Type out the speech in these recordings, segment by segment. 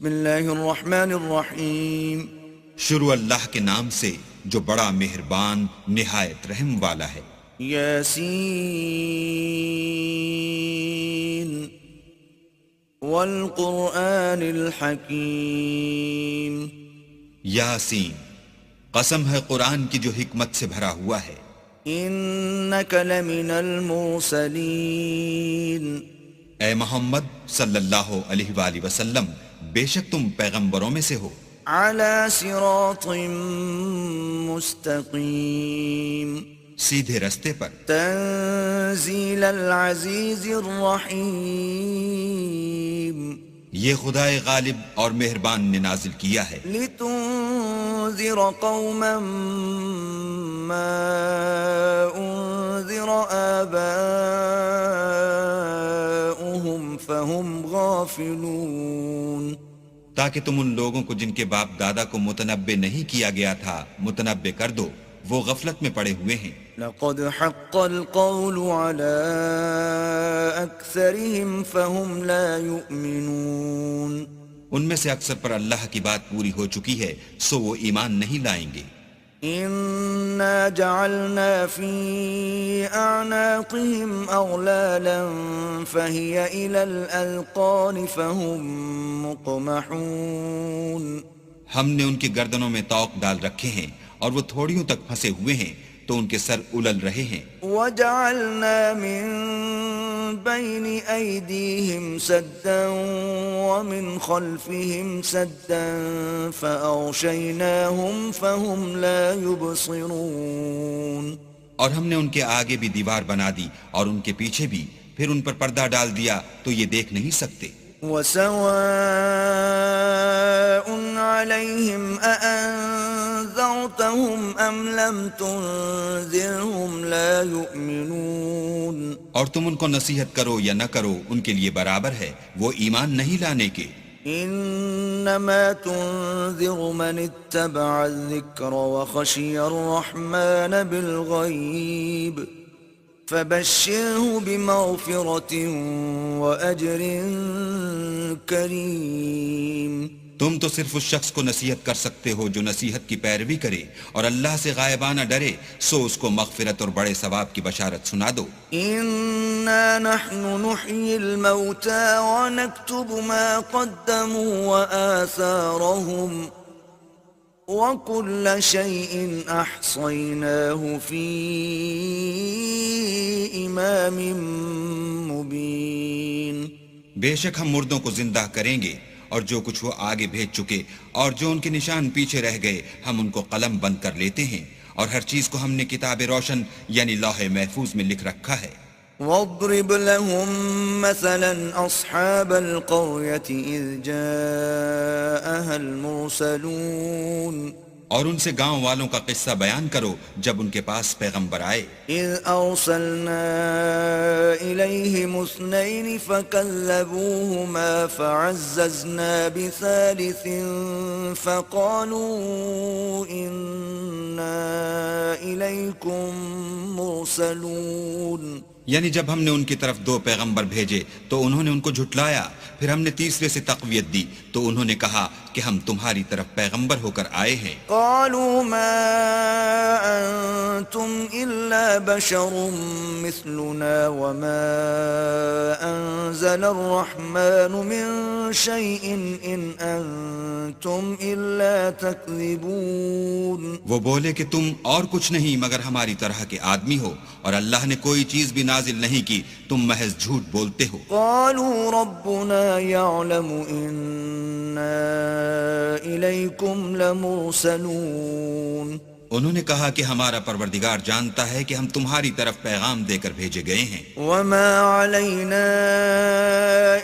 بسم اللہ الرحمن الرحیم. شروع اللہ کے نام سے جو بڑا مہربان نہایت رحم والا ہے. یاسین والقرآن الحکیم. یاسین، قسم ہے قرآن کی جو حکمت سے بھرا ہوا ہے. انک لمن المرسلین. اے محمد صلی اللہ علیہ وآلہ وسلم، بے شک تم پیغمبروں میں سے ہو. علی صراط مستقیم. سیدھے رستے پر. تنزیل العزیز الرحیم. یہ خدائے غالب اور مہربان نے نازل کیا ہے. لتنذر قوما ما انذر آباؤهم فهم غافلون. تاکہ تم ان لوگوں کو جن کے باپ دادا کو متنبع نہیں کیا گیا تھا متنبع کر دو، وہ غفلت میں پڑے ہوئے ہیں. لقد حق القول على أكثرهم فهم لا يؤمنون. ان میں سے اکثر پر اللہ کی بات پوری ہو چکی ہے سو وہ ایمان نہیں لائیں گے. إنا جعلنا في أعناقهم أغلالا فهي إلى الأذقان فهم مقمحون. ہم نے ان کی گردنوں میں طوق ڈال رکھے ہیں اور وہ تھوڑیوں تک پھنسے ہوئے ہیں تو ان کے سر الل رہے ہیں. وجعلنا من بين أيديهم سدا ومن خلفهم سدا فأغشيناهم فهم لا يبصرون. اور ہم نے ان کے آگے بھی دیوار بنا دی اور ان کے پیچھے بھی، پھر ان پر پردہ ڈال دیا تو یہ دیکھ نہیں سکتے. وسواء عليهم أأنذرتهم أم لم تنذرهم لا يؤمنون. اور تم ان کو نصیحت کرو یا نہ کرو ان کے لیے برابر ہے، وہ ایمان نہیں لانے کے. انما تنذر من اتبع الذکر وخشی الرحمن بالغیب فبشره بمغفرة وأجر کریم. تم تو صرف اس شخص کو نصیحت کر سکتے ہو جو نصیحت کی پیروی کرے اور اللہ سے غائبانہ ڈرے، سو اس کو مغفرت اور بڑے ثواب کی بشارت سنا دو. انا نحن نحيي الموتى ونكتب ما قدموا وآثارهم وكل شيء احصيناه في امام مبين. بے شک ہم مردوں کو زندہ کریں گے اور جو کچھ وہ آگے بھیج چکے اور جو ان کے نشان پیچھے رہ گئے ہم ان کو قلم بند کر لیتے ہیں، اور ہر چیز کو ہم نے کتاب روشن یعنی لوح محفوظ میں لکھ رکھا ہے. واضرب لهم مثلا أصحاب القرية إذ جاءها المرسلون. اور ان سے گاؤں والوں کا قصہ بیان کرو جب ان کے پاس پیغمبر آئے. إذ أرسلنا إليهم 2 فكذبوهما فعززنا بثالث فقالوا إنا إليكم مرسلون. یعنی جب ہم نے ان کی طرف 2 پیغمبر بھیجے تو انہوں نے ان کو جھٹلایا، پھر ہم نے تیسرے سے تقویت دی تو انہوں نے کہا کہ ہم تمہاری طرف پیغمبر ہو کر آئے ہیں. قالوا ما أنتم إلا بشر مثلنا وما أنزل الرحمن من شيء إن أنتم إلا تكذبون. وہ بولے کہ تم اور کچھ نہیں مگر ہماری طرح کے آدمی ہو اور اللہ نے کوئی چیز بھی نازل نہیں کی، تم محض جھوٹ بولتے ہو. قالوا ربنا يعلم إنا إليكم لمرسلون. انہوں نے کہا کہ ہمارا پروردگار جانتا ہے کہ ہم تمہاری طرف پیغام دے کر بھیجے گئے ہیں. وما علينا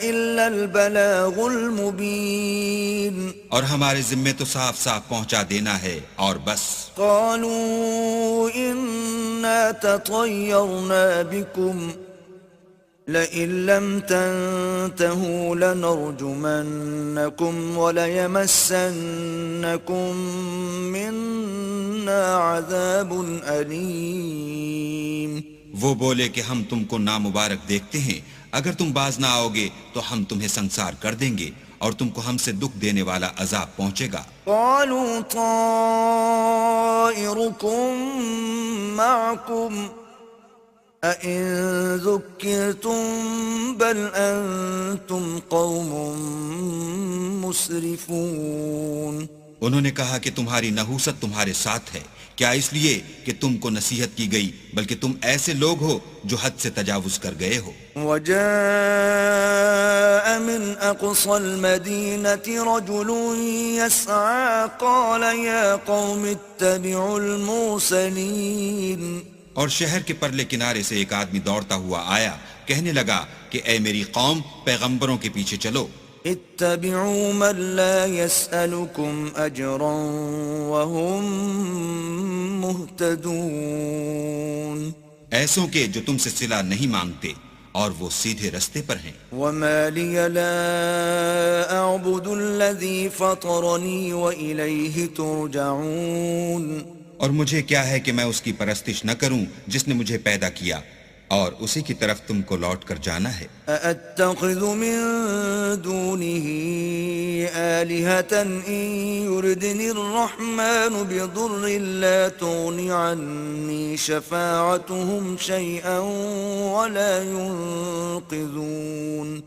إلا البلاغ المبين. اور ہمارے ذمے تو صاف صاف پہنچا دینا ہے اور بس. قالوا إنا تطيرنا بكم لئن لم تنتهوا لنرجمنكم وليمسنكم منا عذاب أليم. وہ بولے کہ ہم تم کو نامبارک دیکھتے ہیں، اگر تم باز نہ آؤ گے تو ہم تمہیں سنسار کر دیں گے اور تم کو ہم سے دکھ دینے والا عذاب پہنچے گا۔ قالوا طائركم معكم أئن ذكرتم بل أنتم قوم مسرفون۔ انہوں نے کہا کہ تمہاری نحوست تمہارے ساتھ ہے، کیا اس لیے کہ تم کو نصیحت کی گئی، بلکہ تم ایسے لوگ ہو جو حد سے تجاوز کر گئے ہو۔ وجاء من أقصى المدينة رجل يسعى قال يا قوم اتبعوا المرسلين۔ اور شہر کے پرلے کنارے سے ایک آدمی دوڑتا ہوا آیا، کہنے لگا کہ اے میری قوم، پیغمبروں کے پیچھے چلو۔ اتبعوا من لا يسألكم أجرا وهم مهتدون۔ ایسوں کے جو تم سے صلہ نہیں مانگتے اور وہ سیدھے رستے پر ہیں۔ وما لي لا أعبد الذي فطرني وإليه ترجعون۔ اور مجھے کیا ہے کہ میں اس کی پرستش نہ کروں جس نے مجھے پیدا کیا، اور اسی کی طرف تم کو لوٹ کر جانا ہے۔ أأتخذ من دونه آلهة إن يردني الرحمن بضر لا تغن عني شفاعتهم شيئا ولا ينقذون۔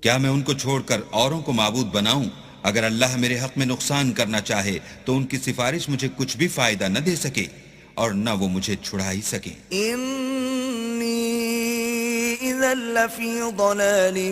کیا میں ان کو چھوڑ کر اوروں کو معبود بناؤں؟ اگر اللہ میرے حق میں نقصان کرنا چاہے تو ان کی سفارش مجھے کچھ بھی فائدہ نہ دے سکے اور نہ وہ مجھے چھڑا ہی سکے۔ إذا لفي ضلال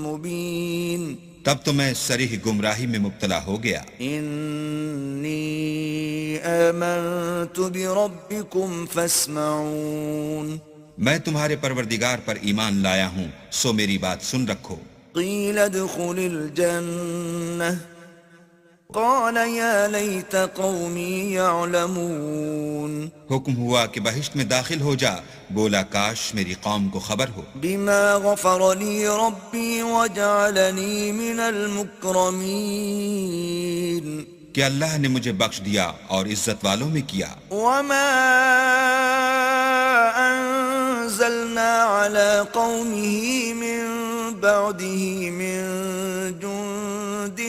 مبين۔ تب تو میں صریح گمراہی میں مبتلا ہو گیا۔ إني آمنت بربكم فاسمعون۔ میں تمہارے پروردگار پر ایمان لایا ہوں، سو میری بات سن رکھو۔ قيل ادخل الجنة قال يا ليت قومي يعلمون۔ حکم ہوا کہ بہشت میں داخل ہو جا، بولا کاش میری قوم کو خبر ہو۔ بما غفر لي ربي وجعلني من المكرمين۔ کہ اللہ نے مجھے بخش دیا اور عزت والوں میں کیا۔ وما أنزلنا على قومه من بعده من جند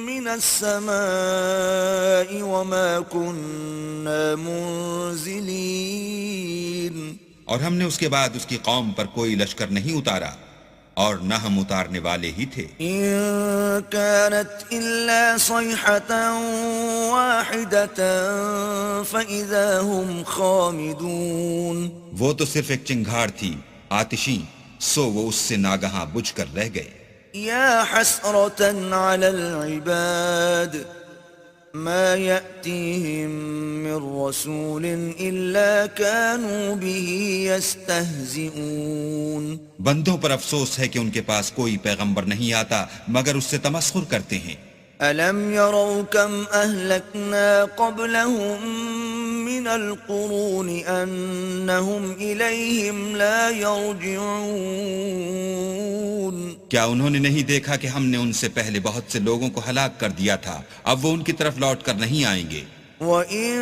من السماء وما كنا منزلين۔ اور ہم نے اس کے بعد اس کی قوم پر کوئی لشکر نہیں اتارا اور نہ ہم اتارنے والے ہی تھے۔ إن كانت إلا صيحة واحدة فإذا هم خامدون۔ وہ تو صرف ایک چنگھاڑ تھی آتشی، سو وہ اس سے ناگہاں بجھ کر رہ گئے۔ يا حسرة على العباد ما يأتيهم من رسول إلا كانوا به يستهزئون۔ بندوں پر افسوس ہے کہ ان کے پاس کوئی پیغمبر نہیں آتا مگر اس سے تمسخر کرتے ہیں۔ ألم يروا كم أهلكنا قبلهم من القرون أنهم إليهم لا يرجعون۔ کیا انہوں نے نہیں دیکھا کہ ہم نے ان سے پہلے بہت سے لوگوں کو ہلاک کر دیا تھا، اب وہ ان کی طرف لوٹ کر نہیں آئیں گے۔ وَإِن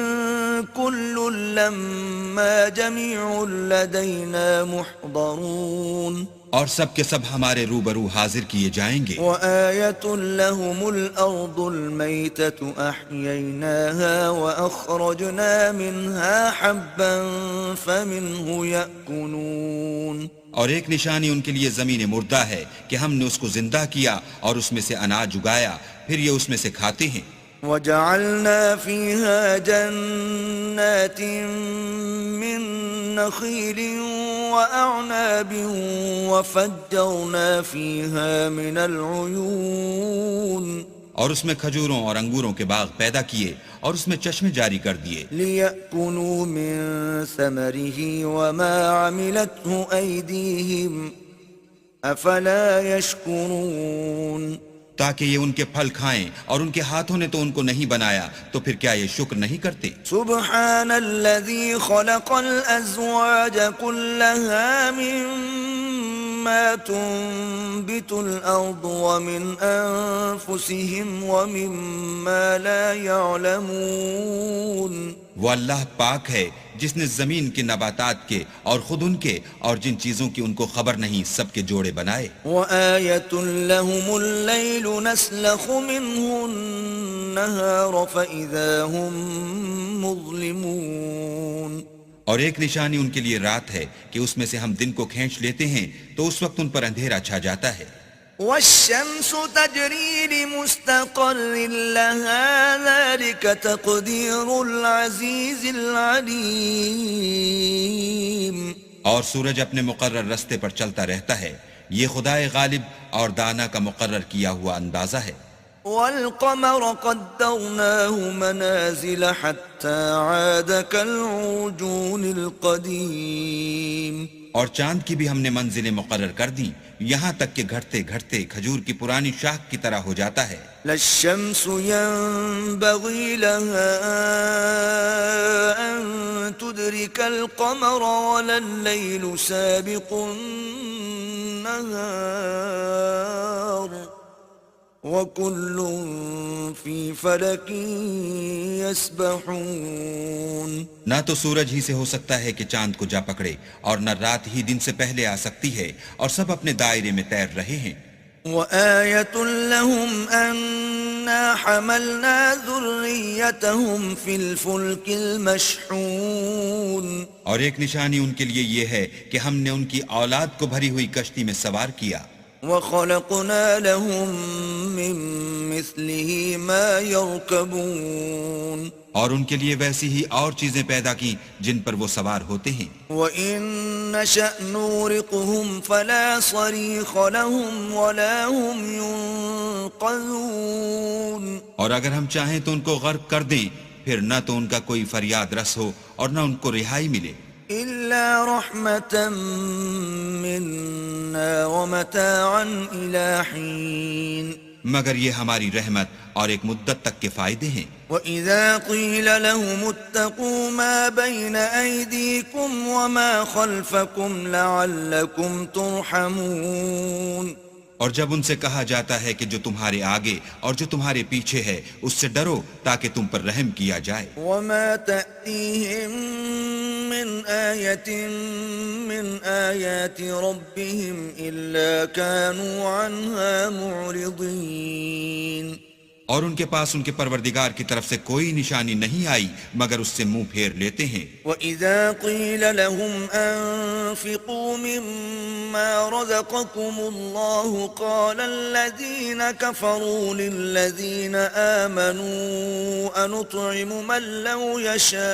كُلٌّ لَّمَّا جَمِيعٌ لَّدَيْنَا مُحْضَرُونَ۔ اور سب کے سب ہمارے روبرو حاضر کیے جائیں گے۔ وَآيَةٌ لَّهُمُ الْأَرْضُ الْمَيْتَةُ أَحْيَيْنَاهَا وَأَخْرَجْنَا مِنْهَا حَبًّا فَمِنْهُ يَأْكُلُونَ۔ اور ایک نشانی ان کے لیے زمین مردہ ہے کہ ہم نے اس کو زندہ کیا اور اس میں سے اناج اگایا، پھر یہ اس میں سے کھاتے ہیں۔ وَجَعَلْنَا فِيهَا جَنَّاتٍ مِّن نَّخِيلٍ وَأَعْنَابٍ وَفَجَّرْنَا فِيهَا مِنَ الْعُيُونِ۔ اور اس میں کھجوروں اور انگوروں کے باغ پیدا کیے اور اس میں چشمے جاری کر دیے۔ لِيَأْكُلُوا مِن ثَمَرِهِ وَمَا عَمِلَتْهُ أَيْدِيهِمْ أَفَلَا يَشْكُرُونَ۔ تاکہ یہ ان کے پھل کھائیں، اور ان کے ہاتھوں نے تو ان کو نہیں بنایا، تو پھر کیا یہ شکر نہیں کرتے؟ سبحان الذي خلق الأزواج كلها مما تنبت الأرض ومن أنفسهم ومما لا يعلمون۔ وہ اللہ پاک ہے جس نے زمین کے نباتات کے اور خود ان کے اور جن چیزوں کی ان کو خبر نہیں سب کے جوڑے بنائے. وآية لهم الليل نسلخ منه النهار فإذا هم مظلمون. اور ایک نشانی ان کے لیے رات ہے کہ اس میں سے ہم دن کو کھینچ لیتے ہیں تو اس وقت ان پر اندھیرا چھا جاتا ہے. والشمس تجري لمستقر لها ذلك تقدير العزيز العليم. اور سورج اپنے مقرر رستے پر چلتا رہتا ہے، یہ خدائے غالب اور دانا کا مقرر کیا ہوا اندازہ ہے. والقمر قدرناه منازل حتى عاد كالعرجون القديم. اور چاند کی بھی ہم نے منزلیں مقرر کر دیں یہاں تک کہ گھٹتے گھٹتے کھجور کی پرانی شاخ کی طرح ہو جاتا ہے. لا الشمس ينبغي لها أن تدرك القمر ولا الليل سابق النهار وكل في فلك يسبحون. نہ تو سورج ہی سے ہو سکتا ہے کہ چاند کو جا پکڑے اور نہ رات ہی دن سے پہلے آ سکتی ہے اور سب اپنے دائرے میں تیر رہے ہیں. وآية لهم أنا حملنا ذريتهم في الفلك المشحون. اور ایک نشانی ان کے لیے یہ ہے کہ ہم نے ان کی اولاد کو بھری ہوئی کشتی میں سوار کیا. وخلقنا لهم من مثله ما يركبون. اور ان کے لیے ویسی ہی اور چیزیں پیدا کی جن پر وہ سوار ہوتے ہیں. وَإِن نَّشَأْ نُغْرِقْهُمْ فَلَا صَرِيخَ لَهُمْ وَلَا هُمْ يُنقَذُونَ. اور اگر ہم چاہیں تو ان کو غرق کر دیں پھر نہ تو ان کا کوئی فریاد رس ہو اور نہ ان کو رہائی ملے. إِلَّا رَحْمَةً مِّنَّا وَمَتَاعًا إِلَىٰ حِينٍ. مگر یہ ہماری رحمت اور ایک مدت تک کے فائدے ہیں. وَإِذَا قِيلَ لَهُمُ اتَّقُوا مَا بَيْنَ أَيْدِيكُمْ وَمَا خَلْفَكُمْ لَعَلَّكُمْ تُرْحَمُونَ. اور جب ان سے کہا جاتا ہے کہ جو تمہارے آگے اور جو تمہارے پیچھے ہے اس سے ڈرو تاکہ تم پر رحم کیا جائے. وَمَا تَأْتِيهِم مِّنْ آيَةٍ مِّنْ آيَاتِ رَبِّهِمْ إِلَّا كَانُوا عَنْهَا مُعْرِضِينَ. اور ان کے پاس ان کے پروردگار کی طرف سے کوئی نشانی نہیں آئی مگر اس سے منہ پھیر لیتے ہیں. وَإِذَا قِيلَ لَهُمْ أَنفِقُوا مِمَّا رَزَقَكُمُ اللَّهُ قَالَ الَّذِينَ كَفَرُوا لِلَّذِينَ آمَنُوا أَنُطْعِمُ مَن لَّوْ يَشَاءُ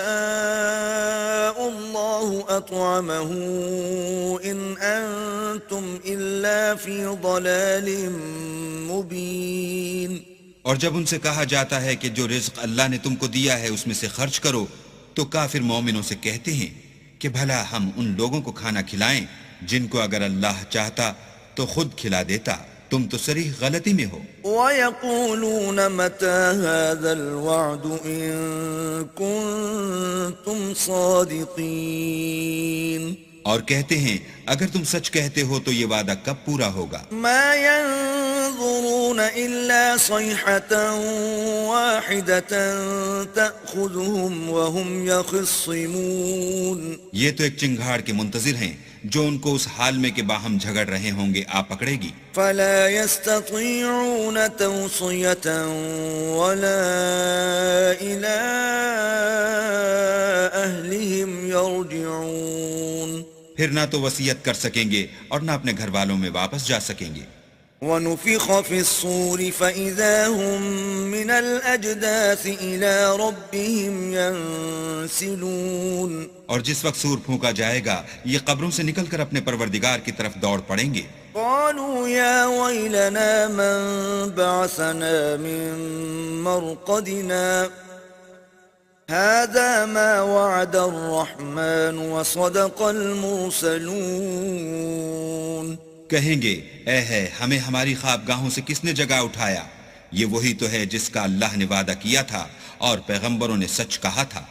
اللَّهُ أَطْعَمَهُ إِنْ أَنتُمْ إِلَّا فِي ضَلَالٍ مُّبِينٍ. اور جب ان سے کہا جاتا ہے کہ جو رزق اللہ نے تم کو دیا ہے اس میں سے خرچ کرو تو کافر مومنوں سے کہتے ہیں کہ بھلا ہم ان لوگوں کو کھانا کھلائیں جن کو اگر اللہ چاہتا تو خود کھلا دیتا. تم تو صریح غلطی میں ہو. وَيَقُولُونَ مَتَى هَذَا الْوَعْدُ إِن كُنتُمْ صَادِقِينَ. اور کہتے ہیں اگر تم سچ کہتے ہو تو یہ وعدہ کب پورا ہوگا. ما ينظرون إلا صيحة واحدة تأخذهم وهم يخصمون. یہ تو ایک چنگھاڑ کے منتظر ہیں جو ان کو اس حال میں کہ باہم جھگڑ رہے ہوں گے آ پکڑے گی. فلا يستطيعون توصية ولا إلى أهلهم يرجعون. پھر نہ تو وصیت کر سکیں گے اور نہ اپنے گھر والوں میں واپس جا سکیں گے. ونفخ في الصور فإذا هم من الأجداث إلى ربهم ينسلون. اور جس وقت سور پھونکا جائے گا یہ قبروں سے نکل کر اپنے پروردگار کی طرف دوڑ پڑیں گے. قالوا يا ويلنا من بعثنا من مرقدنا هذا ما وعد الرحمن وصدق المرسلون. کہیں گے اے ہے ہمیں ہماری خوابگاہوں سے کس نے جگا اٹھایا، یہ وہی تو ہے جس کا اللہ نے وعدہ کیا تھا اور پیغمبروں نے سچ کہا تھا.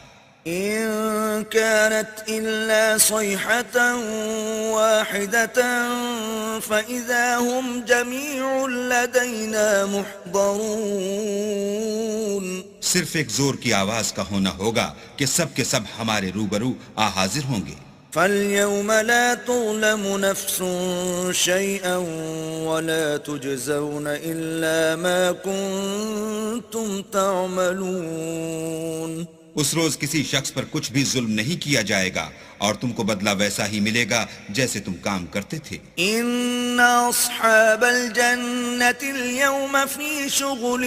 إن كانت إلا صيحة واحدة فإذا هم جميع لدينا محضرون. صرف ایک زور کی آواز کا ہونا ہوگا کہ سب کے سب ہمارے روبرو حاضر ہوں گے. فَالْيَوْمَ لَا تُظْلَمُ نَفْسٌ شَيْئًا وَلَا تُجْزَوْنَ إِلَّا مَا كُنتُمْ تَعْمَلُونَ. اس روز کسی شخص پر کچھ بھی ظلم نہیں کیا جائے گا اور تم کو بدلہ ویسا ہی ملے گا جیسے تم کام کرتے تھے. إِنَّ أَصْحَابَ الْجَنَّةِ الْيَوْمَ فِي شُغُلٍ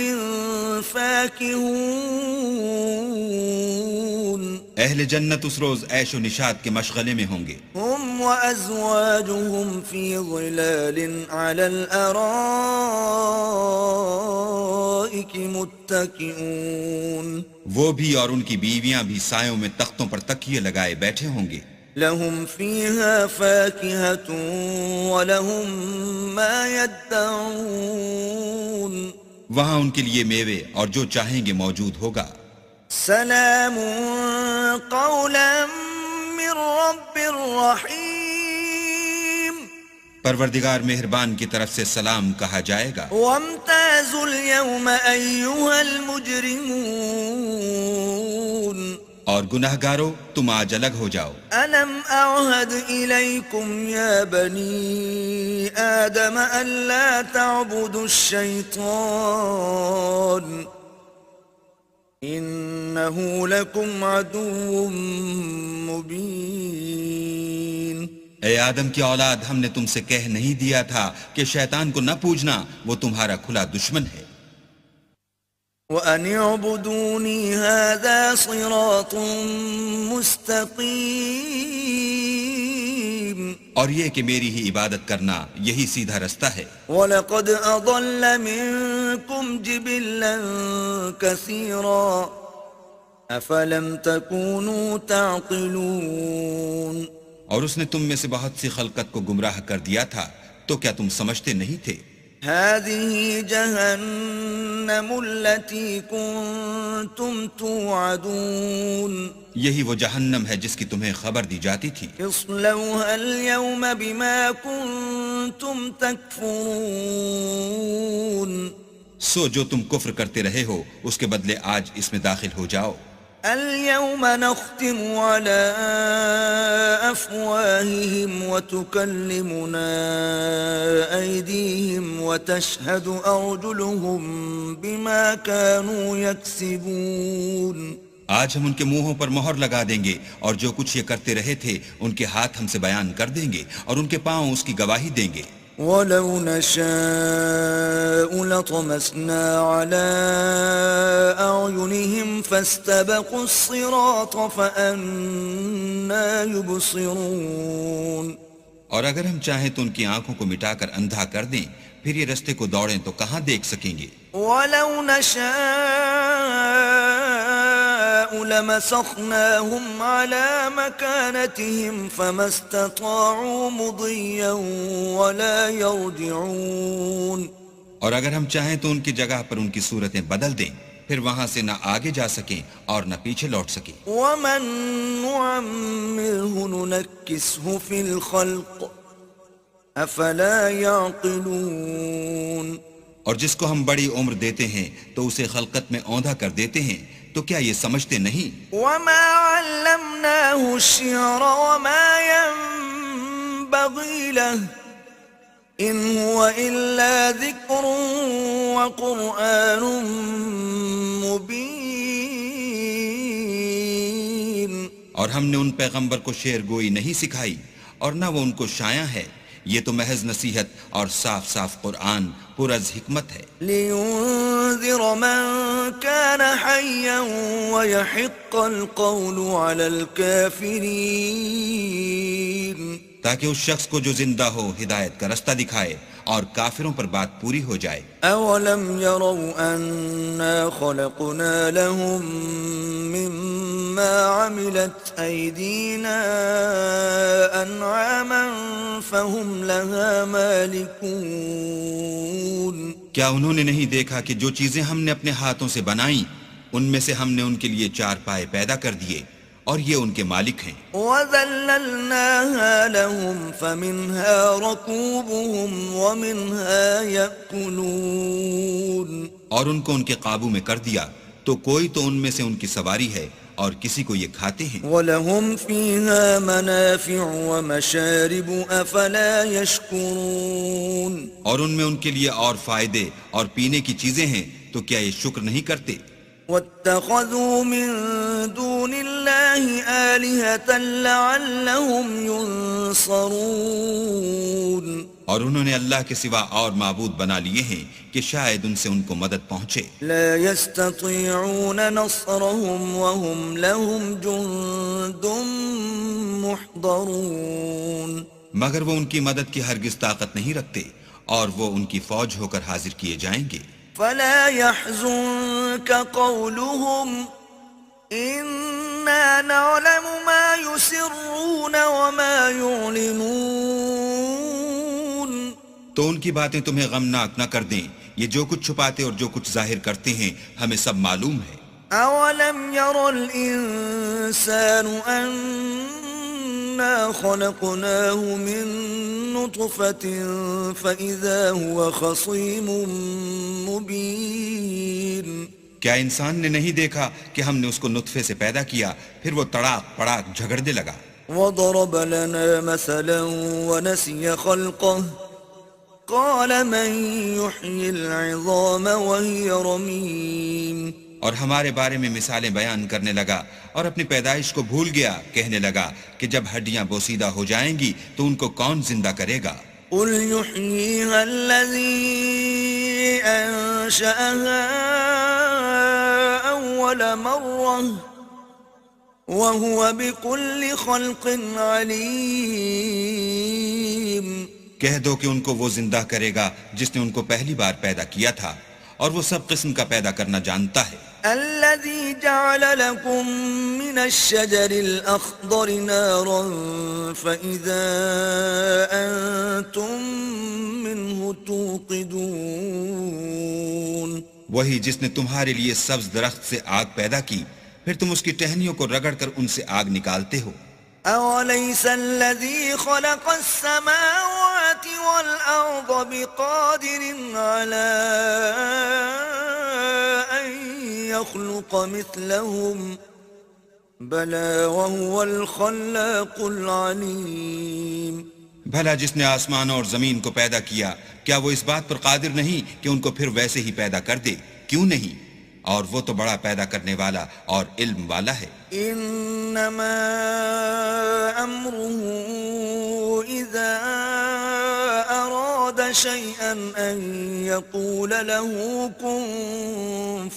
فَاكِهُونَ. اہل جنت اس روز عیش و نشاط کے مشغلے میں ہوں گے. هم وأزواجهم في ظلال على الأرائك متكئون. وہ بھی اور ان کی بیویاں بھی سایوں میں تختوں پر تکیے لگائے بیٹھے ہوں گے. لهم فيها فاكهة ولهم ما يدعون. وہاں ان کے لیے میوے اور جو چاہیں گے موجود ہوگا. سلام قولا من رب رحیم. پروردگار مہربان کی طرف سے سلام کہا جائے گا. وامتازوا اليوم أيها المجرمون. اور گناہگارو تم آج الگ ہو جاؤ. ألم أعهد إليكم يا بني آدم ألا تعبدوا الشيطان إنه لكم عدو مبين. اے آدم کی اولاد، ہم نے تم سے کہہ نہیں دیا تھا کہ شیطان کو نہ پوجنا، وہ تمہارا کھلا دشمن ہے. وَأَنِ اعْبُدُونِي هَذَا صِرَاطٌ مُسْتَقِيمٌ. اور یہ کہ میری ہی عبادت کرنا یہی سیدھا رستہ ہے. وَلَقَدْ أَضَلَّ مِنكُمْ جِبِلًّا كَثِيرًا أَفَلَمْ تَكُونُوا تَعْقِلُونَ. اور اس نے تم میں سے بہت سی خلقت کو گمراہ کر دیا تھا، تو کیا تم سمجھتے نہیں تھے؟ هذه جهنم التي كنتم توعدون. یہی وہ جہنم ہے جس کی تمہیں خبر دی جاتی تھی. اصلوها اليوم بما كنتم تكفرون. سو جو تم کفر کرتے رہے ہو اس کے بدلے آج اس میں داخل ہو جاؤ. اليوم نختم على أفواههم وتكلمنا أيديهم وتشهد أرجلهم بما كانوا يكسبون. آج ہم ان کے منہوں پر مہر لگا دیں گے اور جو کچھ یہ کرتے رہے تھے ان کے ہاتھ ہم سے بیان کر دیں گے اور ان کے پاؤں اس کی گواہی دیں گے. وَلَوْ نَشَاءُ لَطَمَسْنَا عَلَىٰ أَعْيُنِهِمْ فَاسْتَبَقُوا الصِّرَاطَ فَأَنَّىٰ يُبْصِرُونَ. اور اگر ہم چاہیں تو ان کی آنکھوں کو مٹا کر اندھا کر دیں، پھر یہ رستے کو دوڑیں تو کہاں دیکھ سکیں گے. وَلَوْ نَشَاءُ لَمَسَخْنَاهُمْ عَلَىٰ مَكَانَتِهِمْ فَمَا اسْتَطَاعُوا مُضِيًّا وَلَا يَرْجِعُونَ. اور اگر ہم چاہیں تو ان کی جگہ پر ان کی صورتیں بدل دیں، پھر وہاں سے نہ آگے جا سکیں اور نہ پیچھے لوٹ سکیں. وَمَن نُعَمِّرْهُ نُنَكِّسْهُ فِي الْخَلْقِ أَفَلَا يَعْقِلُونَ. اور جس کو ہم بڑی عمر دیتے ہیں تو اسے خلقت میں اوندھا کر دیتے ہیں، تو کیا یہ سمجھتے نہیں؟ وَمَا عَلَّمْنَاهُ الشِّعْرَ وَمَا يَنبَغِي لَهُ إِنْ هُوَ إِلَّا ذِكْرٌ وَقُرْآنٌ مُبِينٌ. اور ہم نے ان پیغمبر کو شعر گوئی نہیں سکھائی اور نہ وہ ان کو شایع ہے، یہ تو محض نصیحت اور صاف صاف قرآن پر از حکمت ہے. لِيُنذِرَ مَن كَانَ حَيًّا وَيَحِقَّ الْقَوْلُ عَلَى الْكَافِرِينَ. تاکہ اس شخص کو جو زندہ ہو ہدایت کا رستہ دکھائے اور کافروں پر بات پوری ہو جائے. أَوَلَمْ يَرَوْا أَنَّا خَلَقْنَا لَهُم مِّمَّا عَمِلَتْ أَيْدِينَا أَنْعَامًا فَهُمْ لَهَا مَالِكُونَ. کیا انہوں نے نہیں دیکھا کہ جو چیزیں ہم نے اپنے ہاتھوں سے بنائیں ان میں سے ہم نے ان کے لیے چار پائے پیدا کر دیے اور یہ ان کے مالک ہیں. وَذَلَّلْنَاهَا لَهُمْ فَمِنْهَا رَكُوبُهُمْ وَمِنْهَا يَأْكُلُونَ. اور ان کو ان کے قابو میں کر دیا تو کوئی تو ان میں سے ان کی سواری ہے اور کسی کو یہ کھاتے ہیں. وَلَهُمْ فِيهَا مَنَافِعُ وَمَشَارِبُ أَفَلَا يَشْكُرُونَ اور ان میں ان کے لیے اور فائدے اور پینے کی چیزیں ہیں تو کیا یہ شکر نہیں کرتے؟ وَاتَّخَذُوا مِن دُونِ اللَّهِ آلِهَةً لَعَلَّهُمْ يُنصَرُونَ اور انہوں نے اللہ کے سوا اور معبود بنا لیے ہیں کہ شاید ان سے ان کو مدد پہنچے. لا يستطيعون نصرهم وهم لهم جند محضرون مگر وہ ان کی مدد کی ہرگز طاقت نہیں رکھتے اور وہ ان کی فوج ہو کر حاضر کیے جائیں گے. فلا يحزنك قولهم إنا نعلم ما يسرون وما يعلنون تو ان کی باتیں تمہیں غمناک نہ کر دیں. یہ جو کچھ چھپاتے اور جو کچھ ظاہر کرتے ہیں ہمیں سب معلوم ہے. أولم ير الإنسان أنا خلقناه من نطفة فإذا هو خصيم مبين کیا انسان نے نہیں دیکھا کہ ہم نے اس کو نطفے سے پیدا کیا پھر وہ تڑاک پڑاک جھگڑنے لگا. وضرب لنا مثلا ونسي خلقه قال من يحيي العظام وهي رميم اور ہمارے بارے میں مثالیں بیان کرنے لگا اور اپنی پیدائش کو بھول گیا. کہنے لگا کہ جب ہڈیاں بوسیدہ ہو جائیں گی تو ان کو کون زندہ کرے گا؟ قل يحييها الذي أنشأها أول مرة وهو بكل خلق عليم کہہ دو کہ ان کو وہ زندہ کرے گا جس نے ان کو پہلی بار پیدا کیا تھا اور وہ سب قسم کا پیدا کرنا جانتا ہے. الذي جعل لكم من الشجر الأخضر نارا فإذا أنتم منه توقدون وہی جس نے تمہارے لیے سبز درخت سے آگ پیدا کی پھر تم اس کی ٹہنیوں کو رگڑ کر ان سے آگ نکالتے ہو. أوليس الذي خلق السماوات والأرض بقادر على أن يخلق مثلهم بلى وهو الخلاق العليم بھلا جس نے آسمان اور زمین کو پیدا کیا کیا وہ اس بات پر قادر نہیں کہ ان کو پھر ویسے ہی پیدا کر دے؟ کیوں نہیں؟ اور وہ تو بڑا پیدا کرنے والا اور علم والا ہے. انما امره اذا اراد شيئا ان يقول له كن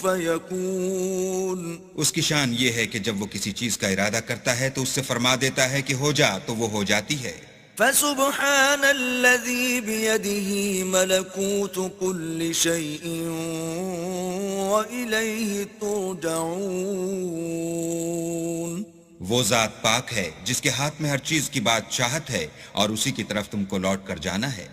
فيكون اس کی شان یہ ہے کہ جب وہ کسی چیز کا ارادہ کرتا ہے تو اس سے فرما دیتا ہے کہ ہو جا تو وہ ہو جاتی ہے. فسبحان الذي بيده ملكوت كل شيء وإليه ترجعون وہ ذات پاک ہے جس کے ہاتھ میں ہر چیز کی بادشاہت ہے اور اسی کی طرف تم کو لوٹ کر جانا ہے.